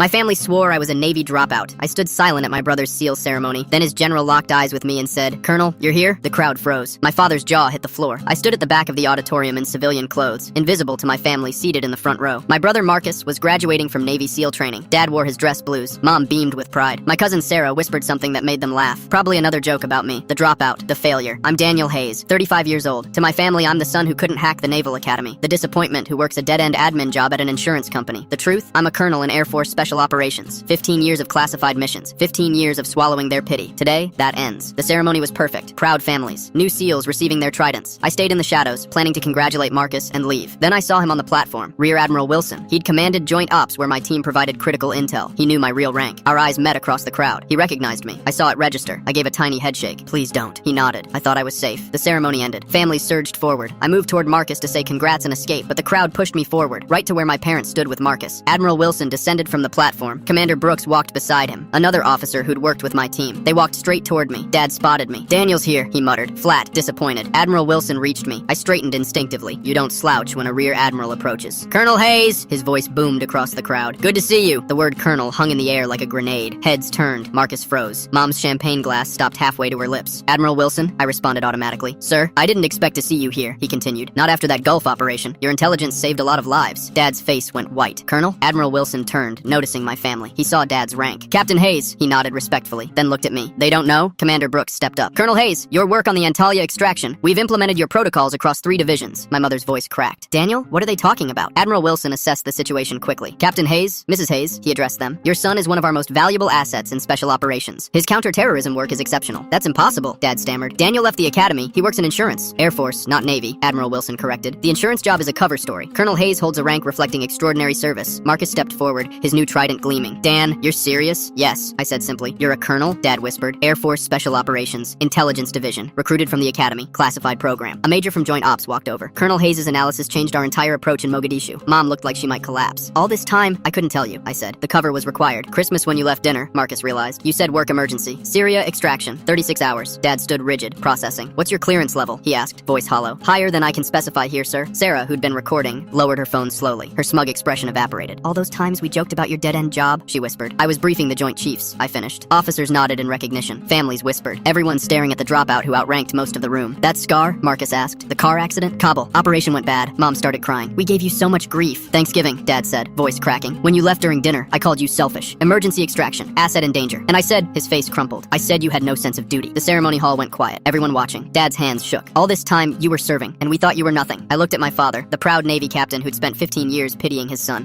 My family swore I was a Navy dropout. I stood silent at my brother's SEAL ceremony. Then his general locked eyes with me and said, "Colonel, you're here?" The crowd froze. My father's jaw hit the floor. I stood at the back of the auditorium in civilian clothes, invisible to my family seated in the front row. My brother Marcus was graduating from Navy SEAL training. Dad wore his dress blues. Mom beamed with pride. My cousin Sarah whispered something that made them laugh. Probably another joke about me. The dropout. The failure. I'm Daniel Hayes, 35 years old. To my family, I'm the son who couldn't hack the Naval Academy. The disappointment who works a dead-end admin job at an insurance company. The truth? I'm a colonel in Air Force Special Operations. 15 years of classified missions. 15 years of swallowing their pity. Today, that ends. The ceremony was perfect. Proud families. New SEALs receiving their tridents. I stayed in the shadows, planning to congratulate Marcus and leave. Then I saw him on the platform. Rear Admiral Wilson. He'd commanded Joint Ops where my team provided critical intel. He knew my real rank. Our eyes met across the crowd. He recognized me. I saw it register. I gave a tiny headshake. "Please don't." He nodded. I thought I was safe. The ceremony ended. Families surged forward. I moved toward Marcus to say congrats and escape, but the crowd pushed me forward, right to where my parents stood with Marcus. Admiral Wilson descended from the platform. Commander Brooks walked beside him, another officer who'd worked with my team. They walked straight toward me. Dad spotted me. "Daniel's here," he muttered, flat, disappointed. Admiral Wilson reached me. I straightened instinctively. You don't slouch when a rear admiral approaches. "Colonel Hayes!" His voice boomed across the crowd. "Good to see you." The word colonel hung in the air like a grenade. Heads turned. Marcus froze. Mom's champagne glass stopped halfway to her lips. "Admiral Wilson?" I responded automatically. "Sir, I didn't expect to see you here," he continued. "Not after that Gulf operation. Your intelligence saved a lot of lives." Dad's face went white. "Colonel?" Admiral Wilson turned, noticing my family. He saw Dad's rank. "Captain Hayes," he nodded respectfully, then looked at me. "They don't know?" Commander Brooks stepped up. "Colonel Hayes, your work on the Antalya extraction. We've implemented your protocols across 3 divisions." My mother's voice cracked. "Daniel, what are they talking about?" Admiral Wilson assessed the situation quickly. "Captain Hayes, Mrs. Hayes," he addressed them. "Your son is one of our most valuable assets in special operations. His counterterrorism work is exceptional." "That's impossible," Dad stammered. "Daniel left the academy. He works in insurance." "Air Force, not Navy," Admiral Wilson corrected. "The insurance job is a cover story. Colonel Hayes holds a rank reflecting extraordinary service." Marcus stepped forward, his new trident gleaming. "Dan, you're serious?" "Yes," I said simply. "You're a colonel?" Dad whispered. "Air Force Special Operations, Intelligence Division, recruited from the academy, classified program." A major from Joint Ops walked over. "Colonel Hayes' analysis changed our entire approach in Mogadishu." Mom looked like she might collapse. "All this time, I couldn't tell you," I said. "The cover was required." "Christmas when you left dinner," Marcus realized. "You said work emergency. Syria extraction, 36 hours. Dad stood rigid, processing. "What's your clearance level?" he asked, voice hollow. "Higher than I can specify here, sir." Sarah, who'd been recording, lowered her phone slowly. Her smug expression evaporated. "All those times we joked about your dead-end job?" she whispered. "I was briefing the Joint Chiefs," I finished. Officers nodded in recognition. Families whispered. Everyone staring at the dropout who outranked most of the room. "That scar?" Marcus asked. "The car accident?" "Kabul. Operation went bad." Mom started crying. "We gave you so much grief." "Thanksgiving," Dad said, voice cracking. "When you left during dinner, I called you selfish. Emergency extraction. Asset in danger. And I said," his face crumpled, "I said you had no sense of duty." The ceremony hall went quiet. Everyone watching. Dad's hands shook. "All this time, you were serving, and we thought you were nothing." I looked at my father, the proud Navy captain who'd spent 15 years pitying his son.